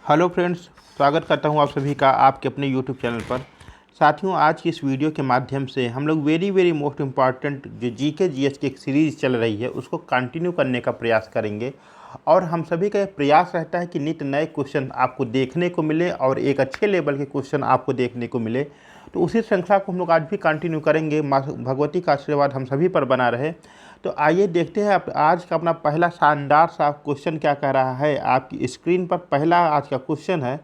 Hello friends, स्वागत करता हूं आप सभी का आपके अपने यूट्यूब चैनल पर। साथियों, आज की इस वीडियो के माध्यम से हम लोग वेरी मोस्ट इम्पॉर्टेंट जो जीके जीएस की एक सीरीज़ चल रही है उसको कंटिन्यू करने का प्रयास करेंगे। और हम सभी का प्रयास रहता है कि नित्य नए क्वेश्चन आपको देखने को मिले और एक अच्छे लेवल के क्वेश्चन आपको देखने को मिले। तो उसी श्रृंखला को हम लोग आज भी कंटिन्यू करेंगे। माँ भगवती का आशीर्वाद हम सभी पर बना रहे। तो आइए देखते हैं आज का अपना पहला शानदार सा क्वेश्चन क्या कह रहा है। आपकी स्क्रीन पर पहला आज का क्वेश्चन है।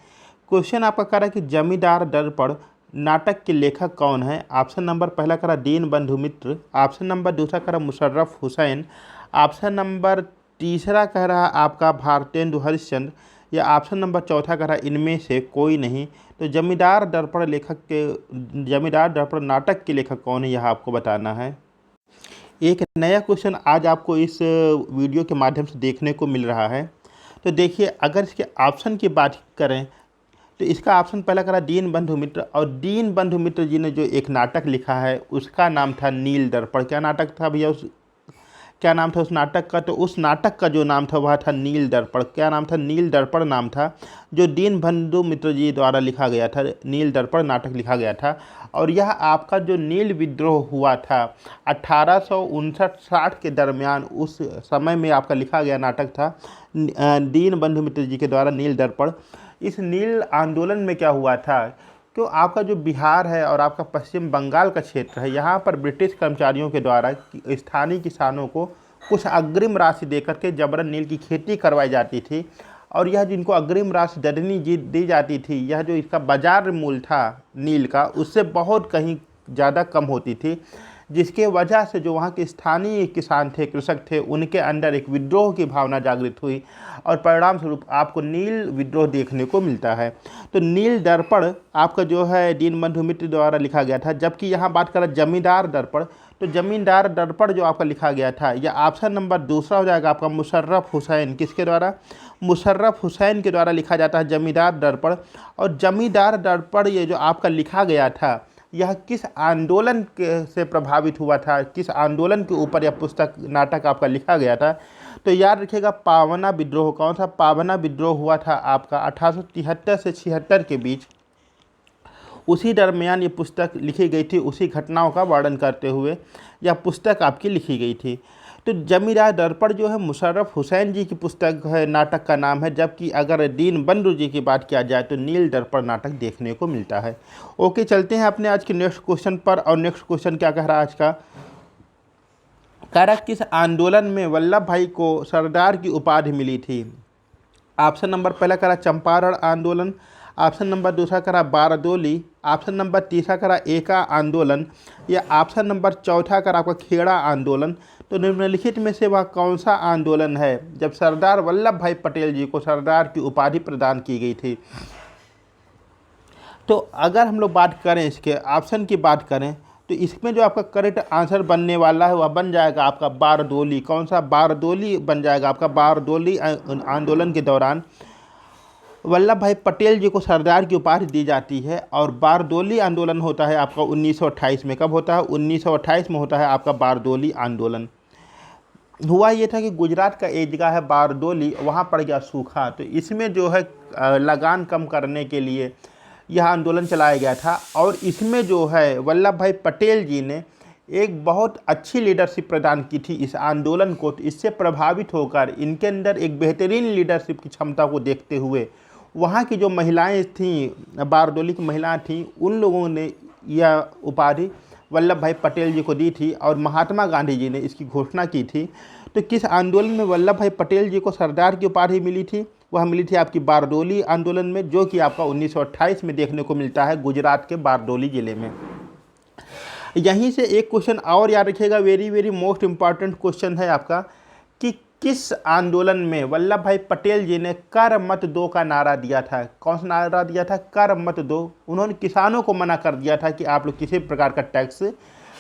क्वेश्चन आपका कह रहा है कि जमींदार दर्पण नाटक के लेखक कौन है। ऑप्शन नंबर पहला कह रहा दीन बंधु मित्र, ऑप्शन नंबर दूसरा कह रहा मुशर्रफ हुसैन, ऑप्शन नंबर तीसरा कह रहा आपका भारतेंदु हरिश्चंद्र, या ऑप्शन नंबर चौथा कह रहा इनमें से कोई नहीं। तो जमींदार दर्पण नाटक के लेखक कौन है, यह आपको बताना है। एक नया क्वेश्चन आज आपको इस वीडियो के माध्यम से देखने को मिल रहा है। तो देखिए, अगर इसके ऑप्शन की बात करें तो इसका ऑप्शन पहला करा दीन बंधु मित्र, और दीन बंधु मित्र जी ने जो एक नाटक लिखा है उसका नाम था नील दर्पण। क्या नाटक था भैया, क्या नाम था उस नाटक का? तो उस नाटक का जो नाम था वह था नील दर्पण। क्या नाम था? नील दर्पण नाम था, जो दीन बंधु मित्र जी द्वारा लिखा गया था। नील दर्पण नाटक लिखा गया था। और यह आपका जो नील विद्रोह हुआ था 1859-60 के दरमियान, उस समय में आपका लिखा गया नाटक था दीन बंधु मित्र जी के द्वारा नील दर्पण। इस नील आंदोलन में क्या हुआ था, क्यों आपका जो बिहार है और आपका पश्चिम बंगाल का क्षेत्र है, यहाँ पर ब्रिटिश कर्मचारियों के द्वारा स्थानीय किसानों को कुछ अग्रिम राशि देकर के जबरन नील की खेती करवाई जाती थी। और यह जिनको अग्रिम राशि दी जाती थी, यह जो इसका बाजार मूल्य था नील का, उससे बहुत कहीं ज़्यादा कम होती थी, जिसके वजह से जो वहाँ के स्थानीय किसान थे, कृषक थे, उनके अंदर एक विद्रोह की भावना जागृत हुई और परिणाम स्वरूप आपको नील विद्रोह देखने को मिलता है। तो नील दर्पण आपका जो है दीन बंधु मित्र द्वारा लिखा गया था। जबकि यहाँ बात करें जमींदार दर्पण, तो जमींदार दर्पण जो आपका लिखा गया था, यह ऑप्शन नंबर दूसरा हो जाएगा आपका मुशर्रफ हुसैन। किसके द्वारा? मुशर्रफ हुसैन के द्वारा लिखा जाता है जमींदार दर्पण। और जमींदार दर्पण ये जो आपका लिखा गया था, यह किस आंदोलन से प्रभावित हुआ था, किस आंदोलन के ऊपर यह पुस्तक नाटक आपका लिखा गया था? तो याद रखिएगा, पावना विद्रोह। कौन सा पावना विद्रोह हुआ था आपका 1873 से 76 के बीच। उसी दरमियान ये पुस्तक लिखी गई थी, उसी घटनाओं का वर्णन करते हुए यह पुस्तक आपकी लिखी गई थी। तो जमींदार दर्पण जो है मुशर्रफ हुसैन जी की पुस्तक है, नाटक का नाम है। जबकि अगर दीन बंधु जी की बात किया जाए तो नील दर्पण नाटक देखने को मिलता है। ओके, चलते हैं अपने आज के नेक्स्ट क्वेश्चन पर। और नेक्स्ट क्वेश्चन क्या कह रहा है आज का? कह रहा किस आंदोलन में वल्लभ भाई को सरदार की उपाधि मिली थी। ऑप्शन नंबर पहला करा चंपारण आंदोलन, ऑप्शन नंबर दूसरा करा बारदोली, ऑप्शन नंबर तीसरा करा एका आंदोलन, या ऑप्शन नंबर चौथा करा आपका खेड़ा आंदोलन। तो निम्नलिखित में से वह कौन सा आंदोलन है जब सरदार वल्लभ भाई पटेल जी को सरदार की उपाधि प्रदान की गई थी? तो अगर हम लोग बात करें, इसके ऑप्शन की बात करें, तो इसमें जो आपका करेक्ट आंसर बनने वाला है वह बन जाएगा आपका बारदोली। कौन सा? बारदोली बन जाएगा आपका। बारदोली आंदोलन के दौरान वल्लभ भाई पटेल जी को सरदार की उपाधि दी जाती है। और बारदोली आंदोलन होता है आपका 1928 में। कब होता है? 1928 में होता है आपका बारदोली आंदोलन। हुआ ये था कि गुजरात का एक जगह है बारदोली, वहाँ पड़ गया सूखा। तो इसमें जो है लगान कम करने के लिए यह आंदोलन चलाया गया था। और इसमें जो है वल्लभ भाई पटेल जी ने एक बहुत अच्छी लीडरशिप प्रदान की थी इस आंदोलन को। तो इससे प्रभावित होकर इनके अंदर एक बेहतरीन लीडरशिप की क्षमता को देखते हुए वहाँ की जो महिलाएं थीं, बारदोली की महिलाएं थीं, उन लोगों ने यह उपाधि वल्लभ भाई पटेल जी को दी थी। और महात्मा गांधी जी ने इसकी घोषणा की थी। तो किस आंदोलन में वल्लभ भाई पटेल जी को सरदार की उपाधि मिली थी? वह मिली थी आपकी बारदोली आंदोलन में, जो कि आपका 1928 में देखने को मिलता है गुजरात के बारदोली ज़िले में। यहीं से एक क्वेश्चन और याद रखिएगा, वेरी मोस्ट इम्पॉर्टेंट क्वेश्चन है आपका, कि किस आंदोलन में वल्लभ भाई पटेल जी ने कर मत दो का नारा दिया था? कौन सा नारा दिया था? कर मत दो। उन्होंने किसानों को मना कर दिया था कि आप लोग किसी प्रकार का टैक्स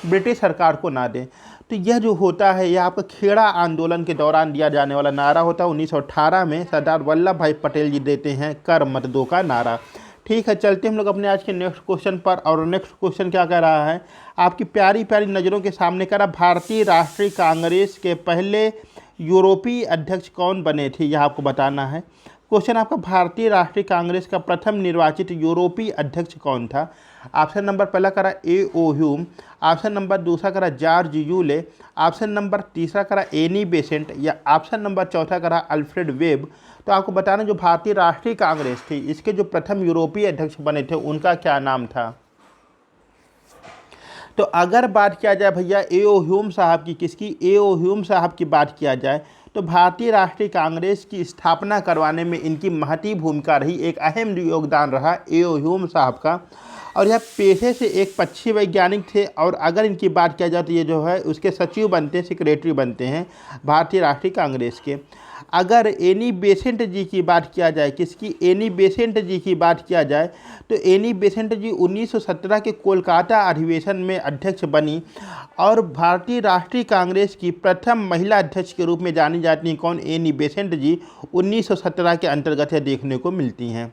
ब्रिटिश सरकार को ना दें। तो यह जो होता है, यह आपका खेड़ा आंदोलन के दौरान दिया जाने वाला नारा होता है। 1918 में सरदार वल्लभ भाई पटेल जी देते हैं कर मत दो का नारा। ठीक है, चलते हम लोग अपने आज के नेक्स्ट क्वेश्चन पर। और नेक्स्ट क्वेश्चन क्या कह रहा है? आपकी प्यारी प्यारी नज़रों के सामने कह रहा, भारतीय राष्ट्रीय कांग्रेस के पहले यूरोपीय अध्यक्ष कौन बने थे, यह आपको बताना है। क्वेश्चन आपका, भारतीय राष्ट्रीय कांग्रेस का प्रथम निर्वाचित यूरोपीय अध्यक्ष कौन था? ऑप्शन नंबर पहला करा ए ओ ह्यूम, ऑप्शन नंबर दूसरा करा जॉर्ज यूले, ऑप्शन नंबर तीसरा करा एनी बेसेंट, या ऑप्शन नंबर चौथा करा अल्फ्रेड वेब। तो आपको बताना जो भारतीय राष्ट्रीय कांग्रेस थी इसके जो प्रथम यूरोपीय अध्यक्ष बने थे उनका क्या नाम था? तो अगर बात किया जाए भैया ए ओ ह्यूम साहब की, किसकी? ए ओ ह्यूम साहब की बात किया जाए तो भारतीय राष्ट्रीय कांग्रेस की स्थापना करवाने में इनकी महती भूमिका रही, एक अहम योगदान रहा ए ओ ह्यूम साहब का। और यह पेशे से एक पक्षी वैज्ञानिक थे, और अगर इनकी बात किया जाए तो ये जो है उसके सचिव बनते हैं, सेक्रेटरी बनते हैं भारतीय राष्ट्रीय कांग्रेस के। अगर एनी बेसेंट जी की बात किया जाए, किसकी? एनी बेसेंट जी की बात किया जाए तो एनी बेसेंट जी 1917 के कोलकाता अधिवेशन में अध्यक्ष बनी, और भारतीय राष्ट्रीय कांग्रेस की प्रथम महिला अध्यक्ष के रूप में जानी जाती हैं। कौन? एनी बेसेंट जी 1917 के अंतर्गत देखने को मिलती हैं।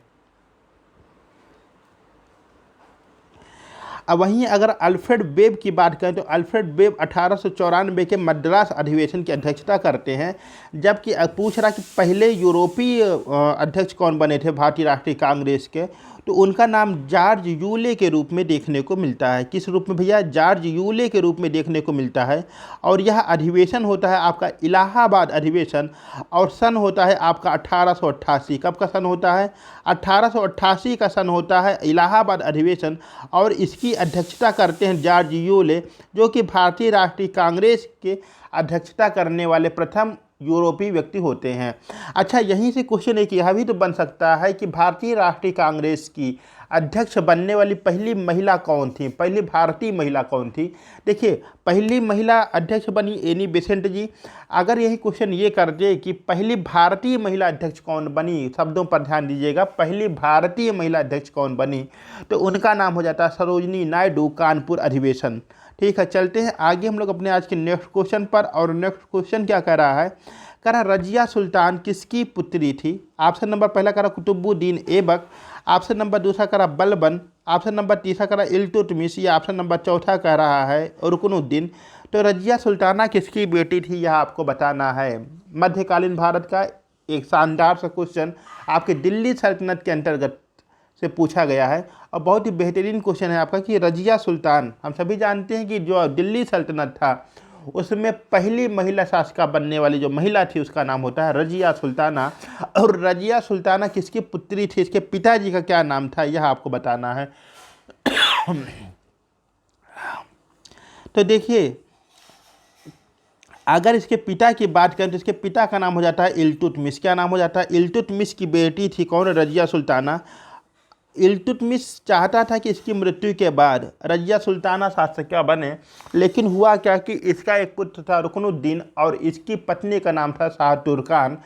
अब वहीं अगर अल्फ्रेड वेब की बात करें तो अल्फ्रेड वेब 1894 के मद्रास अधिवेशन की अध्यक्षता करते हैं। जबकि पूछ रहा कि पहले यूरोपीय अध्यक्ष कौन बने थे भारतीय राष्ट्रीय कांग्रेस के, तो उनका नाम जॉर्ज यूले के रूप में देखने को मिलता है। किस रूप में भैया? जॉर्ज यूले के रूप में देखने को मिलता है। और यह अधिवेशन होता है आपका इलाहाबाद अधिवेशन, और सन होता है आपका 1888। कब का सन होता है? 1888 का सन होता है इलाहाबाद अधिवेशन, और इसकी अध्यक्षता करते हैं जॉर्ज यूले, जो कि भारतीय राष्ट्रीय कांग्रेस के अध्यक्षता करने वाले प्रथम यूरोपीय व्यक्ति होते हैं। अच्छा, यहीं से क्वेश्चन एक यह भी तो बन सकता है कि भारतीय राष्ट्रीय कांग्रेस की अध्यक्ष बनने वाली पहली महिला कौन थी? पहली भारतीय महिला कौन थी? देखिए, पहली महिला अध्यक्ष बनी एनी बेसेंट जी। अगर यही क्वेश्चन ये कर दे कि पहली भारतीय महिला अध्यक्ष कौन बनी, शब्दों पर ध्यान दीजिएगा, पहली भारतीय महिला अध्यक्ष कौन बनी, तो उनका नाम हो जाता है सरोजिनी नायडू, कानपुर अधिवेशन। ठीक है, चलते हैं आगे हम लोग अपने आज के नेक्स्ट क्वेश्चन पर। और नेक्स्ट क्वेश्चन क्या कह रहा है? कह रहा रजिया सुल्तान किसकी पुत्री थी? ऑप्शन नंबर पहला कह रहा कुतुबुद्दीन ऐबक, ऑप्शन नंबर दूसरा कह रहा बलबन, ऑप्शन नंबर तीसरा कह रहा इल्तुतमिश, या ऑप्शन नंबर चौथा कह रहा है रुकनुद्दीन। तो रजिया सुल्ताना किसकी बेटी थी यह आपको बताना है। मध्यकालीन भारत का एक शानदार सा क्वेश्चन आपके दिल्ली सल्तनत के अंतर्गत से पूछा गया है, और बहुत ही बेहतरीन क्वेश्चन है आपका कि रजिया सुल्तान, हम सभी जानते हैं कि जो दिल्ली सल्तनत था उसमें पहली महिला शासिका बनने वाली जो महिला थी उसका नाम होता है रजिया सुल्ताना। और रजिया सुल्ताना किसकी पुत्री थी, इसके पिताजी का क्या नाम था, यह आपको बताना है। तो देखिए, अगर इसके पिता की बात करें तो इसके पिता का नाम हो जाता है इल्तुतमिश। क्या नाम हो जाता है? इल्तुतमिश की बेटी थी कौन? रजिया सुल्ताना। इल्तुतमिश चाहता था कि इसकी मृत्यु के बाद रजिया सुल्ताना शासकिया बने, लेकिन हुआ क्या कि इसका एक पुत्र था रुकनुद्दीन, और इसकी पत्नी का नाम था शाह तुर्कान।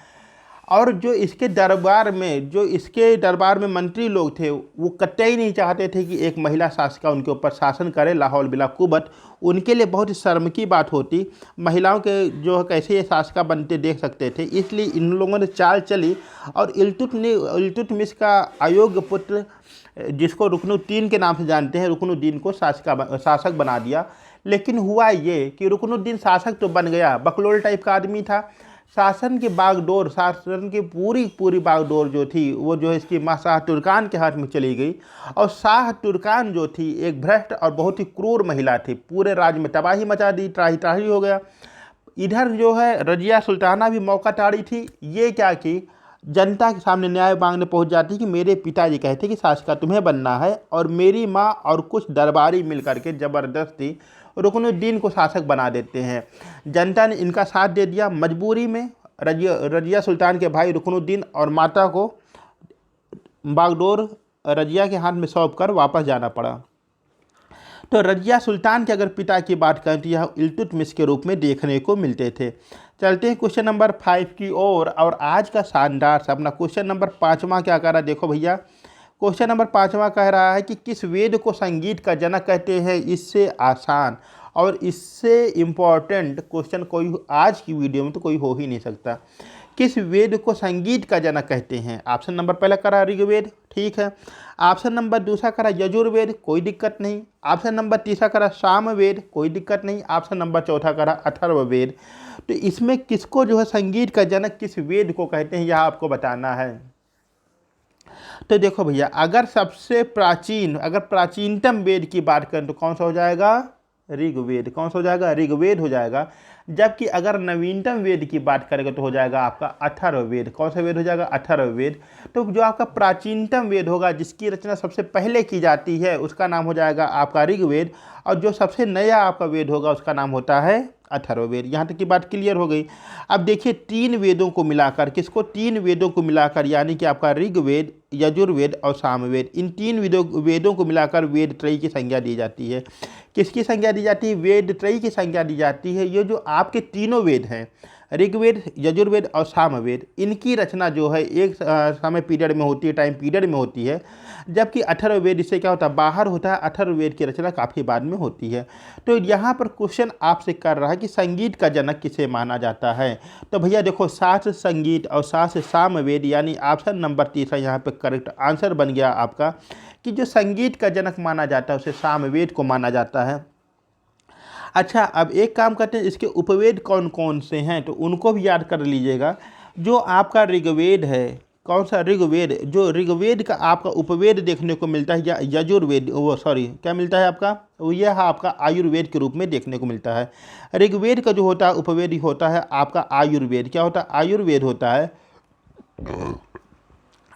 और जो इसके दरबार में मंत्री लोग थे वो कतई नहीं चाहते थे कि एक महिला शासिका उनके ऊपर शासन करे लाहौल बिला कुबत। उनके लिए बहुत ही शर्म की बात होती, महिलाओं के जो है कैसे ये शासिका बनते देख सकते थे। इसलिए इन लोगों ने चाल चली और इल्तुतमिश का अयोग्य पुत्र, जिसको रुकनुद्दीन के नाम से जानते हैं, रुकनुद्दीन को शासक बना दिया। लेकिन हुआ ये कि रुकनुद्दीन शासक तो बन गया, बकलोल टाइप का आदमी था। शासन की पूरी बागडोर जो थी वो जो है इसकी माँ शाह तुर्कान के हाथ में चली गई। और शाह तुर्कान जो थी एक भ्रष्ट और बहुत ही क्रूर महिला थी, पूरे राज्य में तबाही मचा दी, त्राही त्राही हो गया। इधर जो है रजिया सुल्ताना भी मौका टाड़ी थी। ये क्या कि जनता के सामने न्याय मांगने पहुंच जाती कि मेरे पिताजी कहते कि शासिका तुम्हें बनना है, और मेरी माँ और कुछ दरबारी मिल करके ज़बरदस्ती रुकनुद्दीन को शासक बना देते हैं। जनता ने इनका साथ दे दिया। मजबूरी में रजिया सुल्तान के भाई रुकनुद्दीन और माता को बागडोर रजिया के हाथ में सौंप कर वापस जाना पड़ा। तो रजिया सुल्तान के अगर पिता की बात करें तो यह इल्तुतमिश के रूप में देखने को मिलते थे। चलते हैं क्वेश्चन नंबर 5 की ओर। और आज का शानदार सा अपना क्वेश्चन नंबर 5वां क्या कह रहा है, देखो भैया। क्वेश्चन नंबर 5वां कह रहा है कि किस वेद को संगीत का जनक कहते हैं। इससे आसान और इससे इम्पॉर्टेंट क्वेश्चन कोई आज की वीडियो में तो कोई हो ही नहीं सकता। किस वेद को संगीत का जनक कहते हैं? ऑप्शन नंबर पहला करा ऋग्वेद, ठीक है। ऑप्शन नंबर दूसरा करा यजुर्वेद, कोई दिक्कत नहीं। ऑप्शन नंबर तीसरा करा सामवेद, कोई दिक्कत नहीं। ऑप्शन नंबर चौथा करा अथर्ववेद। तो इसमें किसको जो है संगीत का जनक किस वेद को कहते हैं यह आपको बताना है। तो देखो भैया, अगर सबसे प्राचीन, अगर प्राचीनतम वेद की बात करें तो कौन सा हो जाएगा? ऋग्वेद। कौन सा हो जाएगा? ऋग्वेद हो जाएगा। जबकि अगर नवीनतम वेद की बात करेंगे तो हो जाएगा आपका अथर्ववेद। कौन सा वेद हो जाएगा? अथर्ववेद। तो जो आपका प्राचीनतम वेद होगा, जिसकी रचना सबसे पहले की जाती है, उसका नाम हो जाएगा आपका ऋग्वेद। और जो सबसे नया आपका वेद होगा, उसका नाम होता है अथर्ववेद। यहाँ तक की बात क्लियर हो गई। अब देखिए, तीन वेदों को मिलाकर, किसको? तीन वेदों को मिलाकर, यानी कि आपका ऋग्वेद, यजुर्वेद और सामवेद, इन तीन वेदों को मिलाकर वेद त्रयी की संज्ञा दी जाती है। किसकी संज्ञा दी जाती है? वेद त्रयी की संज्ञा दी जाती है। ये जो आपके तीनों वेद हैं, ऋग्वेद, यजुर्वेद और सामवेद, इनकी रचना जो है एक समय पीरियड में होती है, टाइम पीरियड में होती है। जबकि अथर्ववेद, इससे क्या होता है? बाहर होता है। अथर्ववेद की रचना काफ़ी बाद में होती है। तो यहाँ पर क्वेश्चन आपसे कर रहा है कि संगीत का जनक किसे माना जाता है? तो भैया देखो, शास्त्र संगीत और शास्त्र सामवेद, यानी ऑप्शन नंबर तीसरा यहाँ पे करेक्ट आंसर बन गया आपका, कि जो संगीत का जनक माना जाता है उसे सामवेद को माना जाता है। अच्छा, अब एक काम करते हैं, इसके उपवेद कौन कौन से हैं तो उनको भी याद कर लीजिएगा। जो आपका ऋग्वेद है, कौन सा? ऋग्वेद। जो ऋग्वेद का आपका उपवेद देखने को मिलता है, या यजुर्वेद, वो सॉरी क्या मिलता है आपका? वो यह आपका आयुर्वेद के रूप में देखने को मिलता है। ऋग्वेद का जो होता है उपवेद होता है आपका आयुर्वेद। क्या होता है? आयुर्वेद होता है।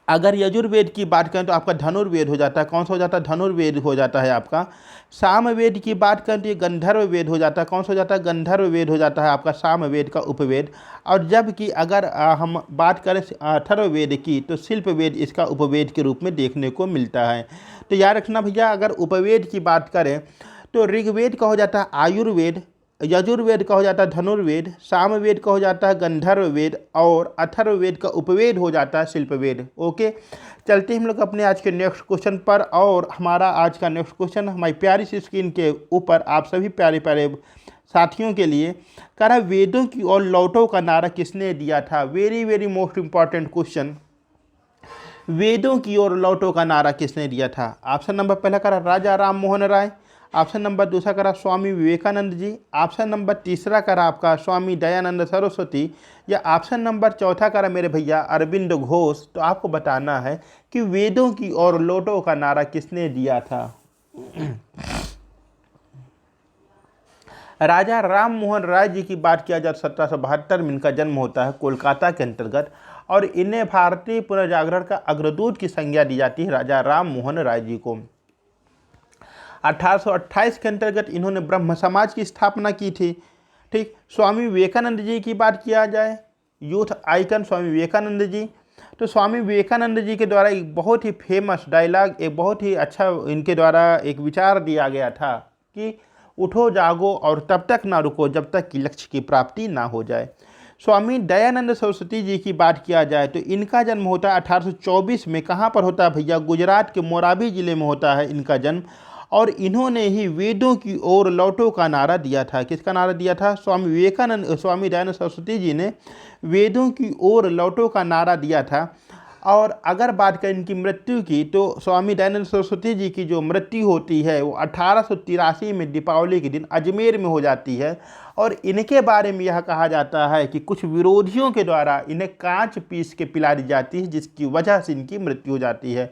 अगर यजुर्वेद की बात करें तो आपका धनुर्वेद हो जाता है। कौन सा हो जाता है? धनुर्वेद हो जाता है आपका। सामवेद की बात करें तो ये गंधर्व वेद हो जाता है। कौन सा हो जाता है? गंधर्व वेद हो जाता है आपका सामवेद का उपवेद। और जबकि अगर हम बात करें अथर्ववेद की, तो शिल्प वेद इसका उपवेद के रूप में देखने को मिलता है। तो याद रखना भैया, अगर उपवेद की बात करें तो ऋग्वेद का हो जाता है आयुर्वेद, यजुर्वेद का हो जाता है धनुर्वेद, सामवेद का हो जाता है गंधर्व वेद, और अथर्ववेद का उपवेद हो जाता है शिल्पवेद। ओके, चलते हैं हम लोग अपने आज के नेक्स्ट क्वेश्चन पर। और हमारा आज का नेक्स्ट क्वेश्चन हमारी प्यारी सी स्क्रीन के ऊपर आप सभी प्यारे प्यारे साथियों के लिए कह रहा, वेदों की ओर लौटो का नारा किसने दिया था? Very very most important question. वेदों की ओर लौटो का नारा किसने दिया था? ऑप्शन नंबर पहला करा राजा राम मोहन राय, ऑप्शन नंबर दूसरा करा स्वामी विवेकानंद जी, ऑप्शन नंबर तीसरा करा आपका स्वामी दयानंद सरस्वती, या ऑप्शन नंबर चौथा करा मेरे भैया अरविंद घोष। तो आपको बताना है कि वेदों की ओर लौटो का नारा किसने दिया था। राजा राम मोहन राय जी की बात किया जाए, 1772 में इनका जन्म होता है कोलकाता के अंतर्गत, और इन्हें भारतीय पुनर्जागरण का अग्रदूत की संज्ञा दी जाती है राजा राम मोहन राय जी को। 1828 के अंतर्गत इन्होंने ब्रह्म समाज की स्थापना की थी। ठीक, स्वामी विवेकानंद जी की बात किया जाए, यूथ आइकन स्वामी विवेकानंद जी, तो स्वामी विवेकानंद जी के द्वारा एक बहुत ही फेमस डायलॉग, एक बहुत ही अच्छा इनके द्वारा एक विचार दिया गया था कि उठो जागो और तब तक ना रुको जब तक कि लक्ष्य की प्राप्ति ना हो जाए। स्वामी दयानंद सरस्वती जी की बात किया जाए तो इनका जन्म होता है 1824 में। कहाँ पर होता है भैया? गुजरात के मोराबी जिले में होता है इनका जन्म। और इन्होंने ही वेदों की ओर लौटो का नारा दिया था। किसका नारा दिया था? स्वामी विवेकानंद, स्वामी दयानंद सरस्वती जी ने वेदों की ओर लौटो का नारा दिया था। और अगर बात करें इनकी मृत्यु की, तो स्वामी दयानंद सरस्वती जी की जो मृत्यु होती है वो 1883 में दीपावली के दिन अजमेर में हो जाती है। और इनके बारे में यह कहा जाता है कि कुछ विरोधियों के द्वारा इन्हें कांच पीस के पिला दी जाती है, जिसकी वजह से इनकी मृत्यु हो जाती है।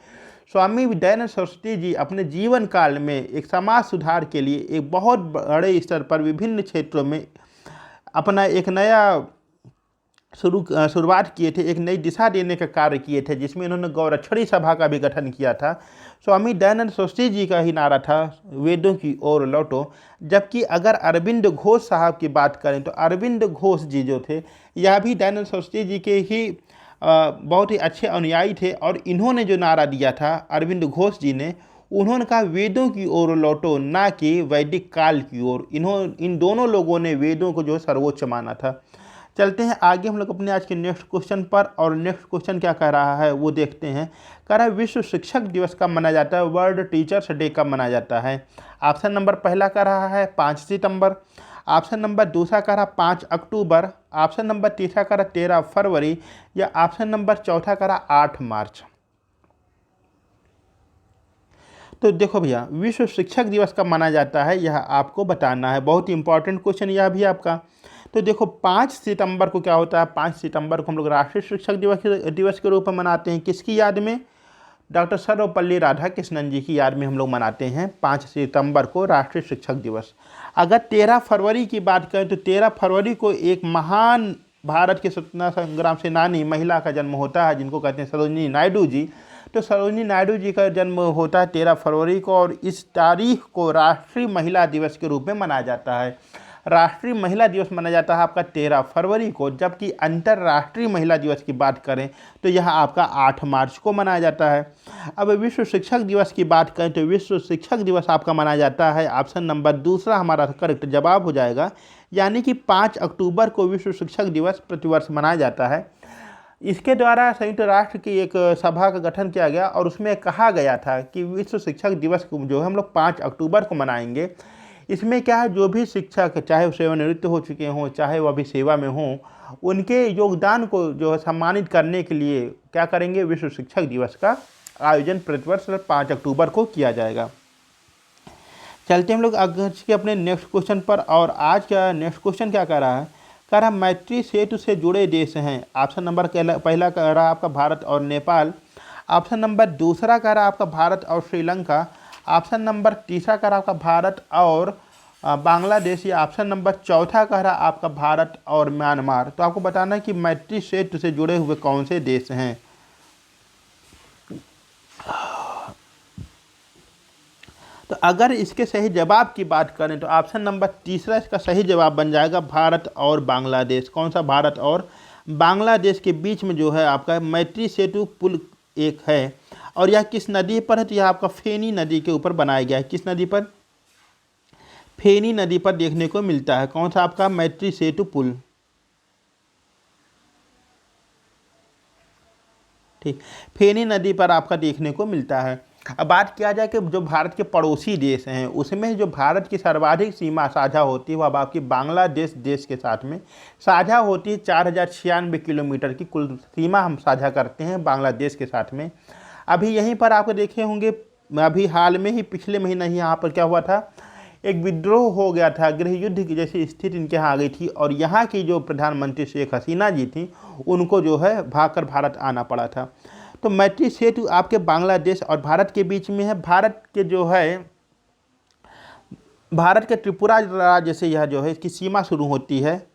स्वामी दयानंद सरस्वती जी अपने जीवन काल में एक समाज सुधार के लिए एक बहुत बड़े स्तर पर विभिन्न क्षेत्रों में अपना एक नया शुरुआत किए थे, एक नई दिशा देने का कार्य किए थे, जिसमें इन्होंने गौरक्षणी सभा का भी गठन किया था। स्वामी दयानंद सरस्वती जी का ही नारा था वेदों की ओर लौटो। जबकि अगर अरविंद घोष साहब की बात करें तो अरविंद घोष जी जो थे, यह भी दयानंद सरस्वती जी के ही बहुत ही अच्छे अनुयायी थे। और इन्होंने जो नारा दिया था अरविंद घोष जी ने, उन्होंने कहा वेदों की ओर लौटो, ना कि वैदिक काल की ओर। इन दोनों लोगों ने वेदों को जो सर्वोच्च माना था। चलते हैं आगे हम लोग अपने आज के नेक्स्ट क्वेश्चन पर। और नेक्स्ट क्वेश्चन क्या कह रहा है वो देखते हैं। कह रहा है विश्व शिक्षक दिवस कब मनाया जाता है? वर्ल्ड टीचर्स डे कब मनाया जाता है? ऑप्शन नंबर पहला कह रहा है 5 सितंबर, ऑप्शन नंबर दूसरा कह रहा 5 अक्टूबर, ऑप्शन नंबर तीसरा कह रहा 13 फरवरी, या ऑप्शन नंबर चौथा कह रहा 8 मार्च। तो देखो भैया, विश्व शिक्षक दिवस कब मनाया जाता है यह आपको बताना है। बहुत ही इंपॉर्टेंट क्वेश्चन यह भी आपका। तो देखो 5 सितंबर को क्या होता है? 5 सितंबर को हम लोग राष्ट्रीय शिक्षक दिवस के रूप में मनाते हैं। किसकी याद में? डॉक्टर सर्वपल्ली राधाकृष्णन जी की याद में हम लोग मनाते हैं 5 सितंबर को राष्ट्रीय शिक्षक दिवस। अगर 13 फरवरी की बात करें तो 13 फरवरी को एक महान भारत के स्वतंत्रता संग्राम सेनानी महिला का जन्म होता है, जिनको कहते हैं सरोजिनी नायडू जी। तो सरोजिनी नायडू जी का जन्म होता है 13 फरवरी को, और इस तारीख को राष्ट्रीय महिला दिवस के रूप में मनाया जाता है। राष्ट्रीय महिला दिवस मनाया जाता है आपका 13 फरवरी को, जबकि अंतर्राष्ट्रीय महिला दिवस की बात करें तो यह आपका 8 मार्च को मनाया जाता है। अब विश्व शिक्षक दिवस की बात करें तो विश्व शिक्षक दिवस आपका मनाया जाता है, ऑप्शन नंबर दूसरा हमारा करेक्ट जवाब हो जाएगा, यानी कि 5 अक्टूबर को विश्व शिक्षक दिवस प्रतिवर्ष मनाया जाता है। इसके द्वारा संयुक्त राष्ट्र की एक सभा का गठन किया गया और उसमें कहा गया था कि विश्व शिक्षक दिवस को जो है हम लोग 5 अक्टूबर को मनाएंगे। इसमें क्या है, जो भी शिक्षक चाहे वो सेवानिवृत्त हो चुके हों चाहे वो अभी सेवा में हों, उनके योगदान को जो है सम्मानित करने के लिए क्या करेंगे, विश्व शिक्षक दिवस का आयोजन प्रतिवर्ष 5 अक्टूबर को किया जाएगा। चलते हम लोग आगे के अपने नेक्स्ट क्वेश्चन पर। और आज का नेक्स्ट क्वेश्चन क्या कह रहा है, कह रहा मैत्री सेतु से जुड़े देश हैं। ऑप्शन नंबर पहला कह रहा है आपका भारत और नेपाल, ऑप्शन नंबर दूसरा कह रहा है आपका भारत और श्रीलंका, ऑप्शन नंबर तीसरा कह रहा है आपका भारत और बांग्लादेश, या ऑप्शन नंबर चौथा कह रहा है आपका भारत और म्यांमार। तो आपको बताना है कि मैत्री सेतु से जुड़े हुए कौन से देश हैं। तो अगर इसके सही जवाब की बात करें तो ऑप्शन नंबर तीसरा इसका सही जवाब बन जाएगा, भारत और बांग्लादेश। कौन सा, भारत और बांग्लादेश के बीच में जो है आपका मैत्री सेतु पुल एक है, और यह किस नदी पर है, तो यह आपका फेनी नदी के ऊपर बनाया गया है। किस नदी पर, फेनी नदी पर देखने को मिलता है। कौन सा आपका मैत्री सेतु पुल, ठीक, फेनी नदी पर आपका देखने को मिलता है। अब बात किया जाए कि जो भारत के पड़ोसी देश हैं उसमें जो भारत की सर्वाधिक सीमा साझा होती है वह अब आपकी बांग्लादेश देश के साथ में साझा होती है। 4096 किलोमीटर की कुल सीमा हम साझा करते हैं बांग्लादेश के साथ में। अभी यहीं पर आपको देखे होंगे, अभी हाल में ही पिछले महीने ही यहाँ पर क्या हुआ था, एक विद्रोह हो गया था, गृह युद्ध की जैसी स्थिति इनके यहाँ आ गई थी, और यहाँ की जो प्रधानमंत्री शेख हसीना जी थी उनको जो है भागकर भारत आना पड़ा था। तो मैत्री सेतु आपके बांग्लादेश और भारत के बीच में है। भारत के जो है, भारत के त्रिपुरा राज्य से यह जो है इसकी सीमा शुरू होती है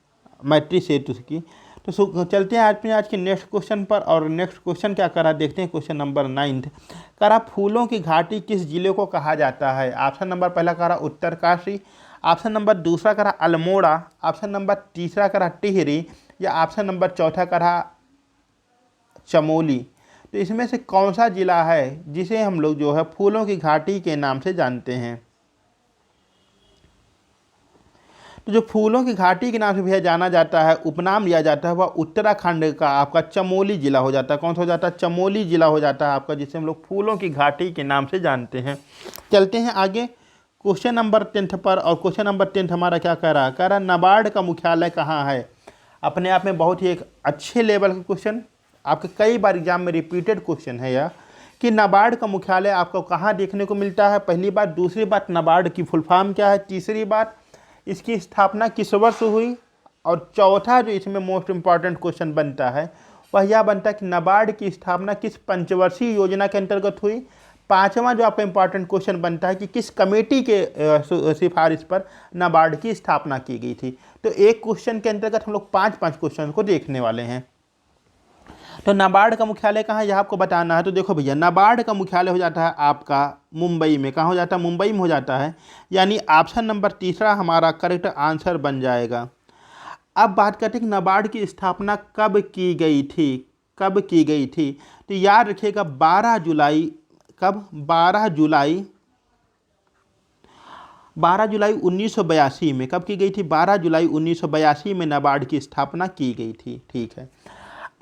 मैत्री सेतु की। तो चलते हैं आज के नेक्स्ट क्वेश्चन पर। और नेक्स्ट क्वेश्चन क्या करा देखते हैं, क्वेश्चन नंबर 9 करा फूलों की घाटी किस जिले को कहा जाता है। ऑप्शन नंबर पहला करा उत्तरकाशी, ऑप्शन नंबर दूसरा करा अल्मोड़ा, ऑप्शन नंबर तीसरा करा टिहरी, या ऑप्शन नंबर चौथा करा चमोली। तो इसमें से कौन सा जिला है जिसे हम लोग जो है फूलों की घाटी के नाम से जानते हैं। तो जो फूलों की घाटी के नाम से भैया जाना जाता है, उपनाम लिया जाता है, वह उत्तराखंड का आपका चमोली जिला हो जाता है। कौन सा हो जाता है, चमोली जिला हो जाता है आपका, जिसे हम लोग फूलों की घाटी के नाम से जानते हैं। चलते हैं आगे क्वेश्चन नंबर 10 पर। और क्वेश्चन नंबर 10 हमारा क्या कह रहा है, कह रहा नाबार्ड का मुख्यालय कहाँ है। अपने आप में बहुत ही एक अच्छे लेवल का क्वेश्चन, आपके कई बार एग्जाम में रिपीटेड क्वेश्चन है यह, कि नाबार्ड का मुख्यालय आपको कहाँ देखने को मिलता है। पहली बात, दूसरी बात, नाबार्ड की फुल फॉर्म क्या है, तीसरी बात, इसकी स्थापना किस वर्ष हुई, और चौथा जो इसमें मोस्ट इम्पॉर्टेंट क्वेश्चन बनता है वह यह बनता है कि नाबार्ड की स्थापना किस पंचवर्षीय योजना के अंतर्गत हुई। पांचवा जो आपका इंपॉर्टेंट क्वेश्चन बनता है कि किस कमेटी के सिफारिश पर नाबार्ड की स्थापना की गई थी। तो एक क्वेश्चन के अंतर्गत हम लोग 5-5 क्वेश्चन को देखने वाले हैं। तो नाबार्ड का मुख्यालय कहाँ है यह आपको बताना है। तो देखो भैया, नाबार्ड का मुख्यालय हो जाता है आपका मुंबई में। कहाँ हो जाता है, मुंबई में हो जाता है, यानी ऑप्शन नंबर तीसरा हमारा करेक्ट आंसर बन जाएगा। अब बात करते हैं कि नाबार्ड की स्थापना कब की गई थी, कब की गई थी। तो याद रखिएगा 12 जुलाई, कब, 12 जुलाई 1982 में। कब की गई थी, 12 जुलाई 1982 में नाबार्ड की स्थापना की गई थी। ठीक है,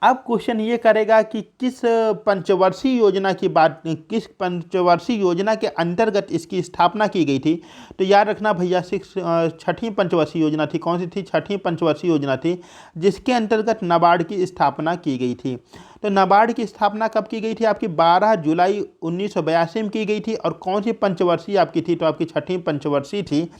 अब क्वेश्चन ये करेगा कि किस पंचवर्षीय योजना की बात, किस पंचवर्षीय योजना के अंतर्गत इसकी स्थापना की गई थी। तो याद रखना भैया, छठी पंचवर्षीय योजना थी। कौन सी थी, छठी पंचवर्षीय योजना थी, जिसके अंतर्गत नाबार्ड की स्थापना की गई थी। तो नाबार्ड की स्थापना कब की गई थी, आपकी 12 जुलाई 1982 में की गई थी। और कौन सी पंचवर्षीय आपकी थी, तो आपकी छठी पंचवर्षीय थी।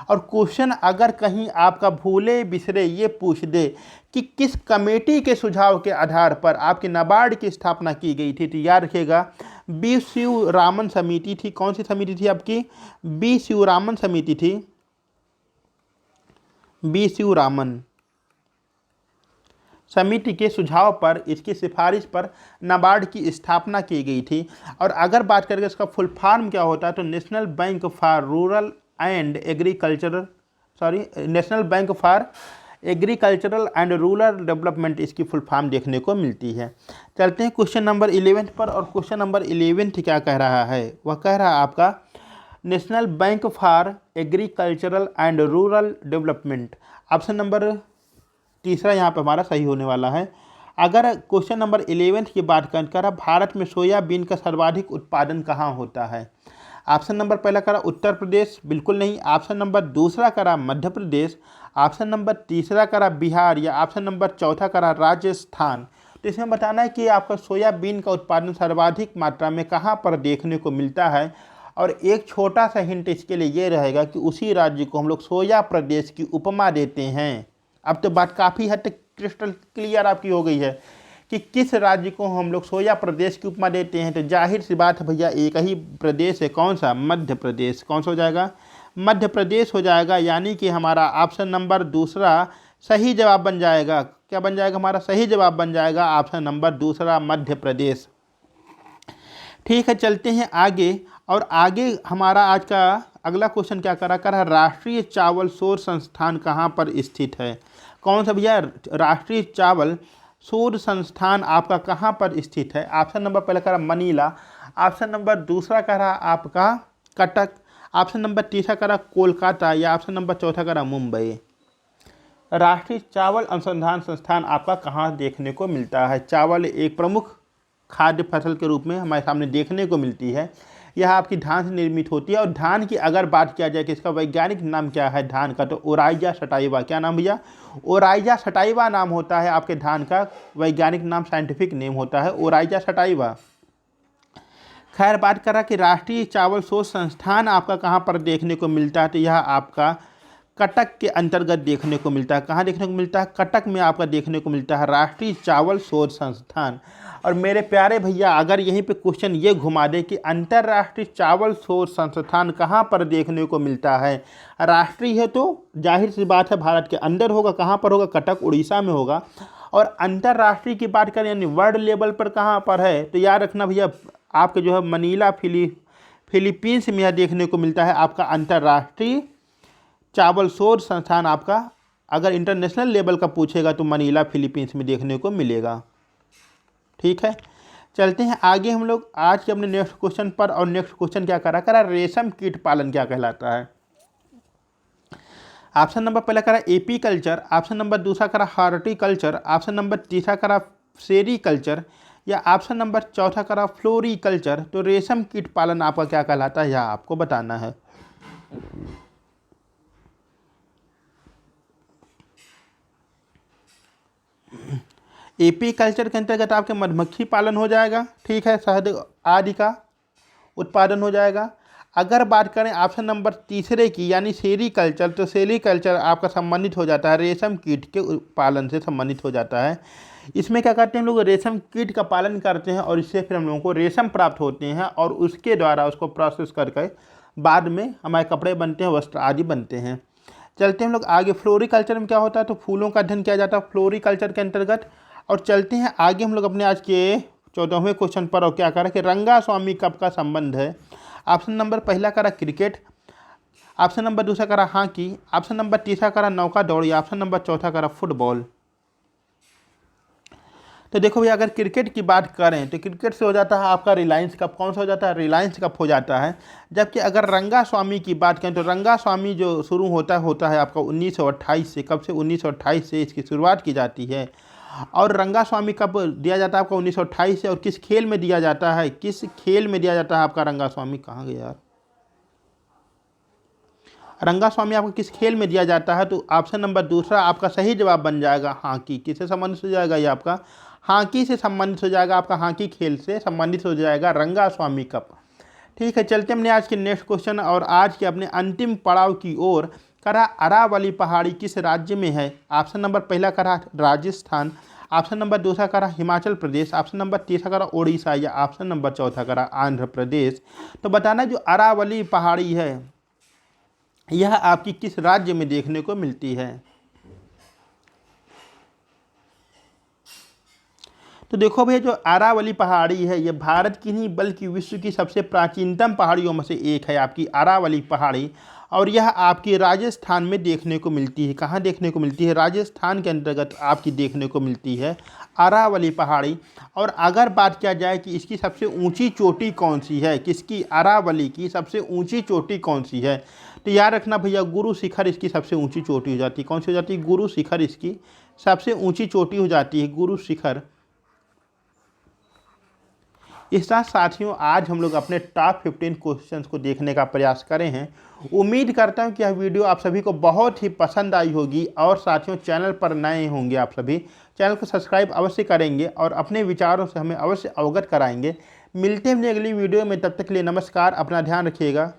और क्वेश्चन अगर कहीं आपका भूले बिसरे ये पूछ दे कि किस कमेटी के सुझाव के आधार पर आपकी नाबार्ड की स्थापना की गई थी, तो याद रखिएगा बी शिवरामन समिति थी। कौन सी समिति थी आपकी? बी शिवरामन समिति थी, बी शिवरामन समिति के सुझाव पर, इसकी सिफारिश पर नाबार्ड की स्थापना की गई थी। और अगर बात करें इसका फुल फॉर्म क्या होता है तो national bank for rural and agricultural, national bank for agricultural and rural development इसकी फुल फॉर्म देखने को मिलती है। चलते हैं क्वेश्चन नंबर 11 पर। और क्वेश्चन नंबर 11 क्या कह रहा है? वह कह रहा है आपका national bank for agricultural and rural development. Option number तीसरा यहाँ पे हमारा सही होने वाला है। अगर क्वेश्चन नंबर 11 की बात करें, भारत में सोयाबीन का सर्वाधिक उत्पादन कहाँ होता है? ऑप्शन नंबर पहला करा उत्तर प्रदेश, बिल्कुल नहीं। ऑप्शन नंबर दूसरा करा मध्य प्रदेश, ऑप्शन नंबर तीसरा करा बिहार, या ऑप्शन नंबर चौथा करा राजस्थान। तो इसमें बताना है कि आपका सोयाबीन का उत्पादन सर्वाधिक मात्रा में कहाँ पर देखने को मिलता है। और एक छोटा सा हिंट इसके लिए ये रहेगा कि उसी राज्य को हम लोग सोया प्रदेश की उपमा देते हैं। अब तो बात काफ़ी हद तक क्रिस्टल क्लियर आपकी हो गई है कि किस राज्य को हम लोग सोया प्रदेश की उपमा देते हैं। तो जाहिर सी बात है भैया, एक ही प्रदेश है, कौन सा? मध्य प्रदेश। कौन सा हो जाएगा? मध्य प्रदेश हो जाएगा। यानी कि हमारा ऑप्शन नंबर दूसरा सही जवाब बन जाएगा। क्या बन जाएगा? हमारा सही जवाब बन जाएगा ऑप्शन नंबर दूसरा, मध्य प्रदेश। ठीक है, चलते हैं आगे। और आगे हमारा आज का अगला क्वेश्चन क्या करा राष्ट्रीय चावल शोध संस्थान कहाँ पर स्थित है? कौन सा भैया? राष्ट्रीय चावल शोध संस्थान आपका कहाँ पर स्थित है? ऑप्शन नंबर पहला करा मनीला, ऑप्शन नंबर दूसरा करा आपका कटक, ऑप्शन नंबर तीसरा करा कोलकाता, या ऑप्शन नंबर चौथा करा मुंबई। राष्ट्रीय चावल अनुसंधान संस्थान आपका कहाँ देखने को मिलता है? चावल एक प्रमुख खाद्य फसल के रूप में हमारे सामने देखने को मिलती है। यह आपकी धान से निर्मित होती है। और धान की अगर बात किया जाए कि इसका वैज्ञानिक नाम क्या है धान का, तो ओराइजा सटाइवा। क्या नाम भैया? ओराइजा सटाइवा नाम होता है आपके धान का वैज्ञानिक नाम, साइंटिफिक नेम होता है ओराइजा सटाइवा। खैर, बात करा कि राष्ट्रीय चावल शोध संस्थान आपका कहाँ पर देखने को मिलता है, तो यह आपका कटक के अंतर्गत देखने को मिलता है। कहाँ देखने को मिलता है? कटक में आपका देखने को मिलता है राष्ट्रीय चावल शोध संस्थान। और मेरे प्यारे भैया, अगर यहीं पे क्वेश्चन ये घुमा दे कि अंतर्राष्ट्रीय चावल शोध संस्थान कहाँ पर देखने को मिलता है, राष्ट्रीय है तो जाहिर सी बात है भारत के अंदर होगा। कहाँ पर होगा? कटक उड़ीसा में होगा। और अंतर्राष्ट्रीय की बात करें यानी वर्ल्ड लेवल पर कहाँ पर है, तो याद रखना भैया आपके जो है मनीला फिलीपींस में यह देखने को मिलता है आपका अंतर्राष्ट्रीय चावल शोध संस्थान। आपका अगर इंटरनेशनल लेवल का पूछेगा तो मनीला फिलीपींस में देखने को मिलेगा। ठीक है, चलते हैं आगे हम लोग आज के अपने नेक्स्ट क्वेश्चन पर। और नेक्स्ट क्वेश्चन क्या करा रेशम कीट पालन क्या कहलाता है? ऑप्शन नंबर पहला करा एपीकल्चर, ऑप्शन नंबर दूसरा करा हॉर्टिकल्चर, ऑप्शन नंबर तीसरा करा सेरीकल्चर, या ऑप्शन नंबर चौथा करा फ्लोरीकल्चर। तो रेशम कीट पालन आपका क्या कहलाता है, यह आपको बताना है। एपीकल्चर के अंतर्गत आपके मधुमक्खी पालन हो जाएगा। ठीक है, शहद आदि का उत्पादन हो जाएगा। अगर बात करें ऑप्शन नंबर तीसरे की यानी सेरीकल्चर, तो सेरीकल्चर आपका संबंधित हो जाता है रेशम कीट के पालन से संबंधित हो जाता है। इसमें क्या करते हैं हम लोग? रेशम कीट का पालन करते हैं और इससे फिर हम लोगों को रेशम प्राप्त होते हैं और उसके द्वारा उसको प्रोसेस करके बाद में हमारे कपड़े बनते हैं, वस्त्र आदि बनते हैं। चलते हैं हम लोग आगे। फ्लोरीकल्चर में क्या होता है? तो फूलों का अध्ययन किया जाता है फ्लोरीकल्चर के अंतर्गत। और चलते हैं आगे हम लोग अपने आज के 14वें क्वेश्चन पर। और क्या करा कि रंगा स्वामी कप का संबंध है? ऑप्शन नंबर पहला करा क्रिकेट, ऑप्शन नंबर दूसरा करा हॉकी, ऑप्शन नंबर तीसरा करा नौका दौड़, या ऑप्शन नंबर चौथा करा फुटबॉल। तो देखो भैया, अगर क्रिकेट की बात करें तो क्रिकेट से हो जाता है आपका रिलायंस कप। कौन सा हो जाता है? रिलायंस कप हो जाता है। जबकि अगर रंगा स्वामी की बात करें तो रंगा स्वामी जो शुरू होता है आपका 1928 से। कब से? 1928 से इसकी शुरुआत की जाती है। और रंगा स्वामी कब दिया जाता है आपका? 1928 से। और किस खेल में दिया जाता है? किस खेल में दिया जाता है आपका रंगा स्वामी? कहाँ गया यार? रंगा स्वामी आपको किस खेल में दिया जाता है? तो ऑप्शन नंबर दूसरा आपका सही जवाब बन जाएगा हॉकी। किससे संबंधित हो जाएगा? ये आपका हॉकी से संबंधित हो जाएगा। आपका हॉकी खेल से संबंधित हो जाएगा रंगा स्वामी कप। ठीक है, चलते हमने आज के नेक्स्ट क्वेश्चन और आज के अपने अंतिम पड़ाव की ओर। करा अरावली पहाड़ी किस राज्य में है? ऑप्शन नंबर पहला करा राजस्थान, ऑप्शन नंबर दूसरा करा हिमाचल प्रदेश, ऑप्शन नंबर तीसरा करा उड़ीसा या ऑप्शन नंबर चौथा करा आंध्र प्रदेश। तो बताना जो अरावली पहाड़ी है यह आपकी किस राज्य में देखने को मिलती है। तो देखो भैया जो अरावली पहाड़ी है ये भारत की नहीं बल्कि विश्व की सबसे प्राचीनतम पहाड़ियों में से एक है आपकी अरावली पहाड़ी, और यह आपकी राजस्थान में देखने को मिलती है। कहाँ देखने को मिलती है? राजस्थान के अंतर्गत आपकी देखने को मिलती है अरावली पहाड़ी। और अगर बात किया जाए कि इसकी सबसे ऊंची चोटी कौन सी है, किसकी, अरावली की सबसे ऊंची चोटी कौन सी है, तो याद रखना भैया गुरु शिखर इसकी सबसे ऊंची चोटी हो जाती है। कौन सी हो जाती है? गुरु शिखर इसकी सबसे ऊंची चोटी हो जाती है, गुरु शिखर। इस साथ साथियों आज हम लोग अपने टॉप 15 क्वेश्चंस को देखने का प्रयास करें हैं। उम्मीद करता हूं कि यह वीडियो आप सभी को बहुत ही पसंद आई होगी। और साथियों चैनल पर नए होंगे आप सभी चैनल को सब्सक्राइब अवश्य करेंगे और अपने विचारों से हमें अवश्य अवगत कराएंगे। मिलते हैं अगली वीडियो में, तब तक के लिए नमस्कार, अपना ध्यान रखिएगा।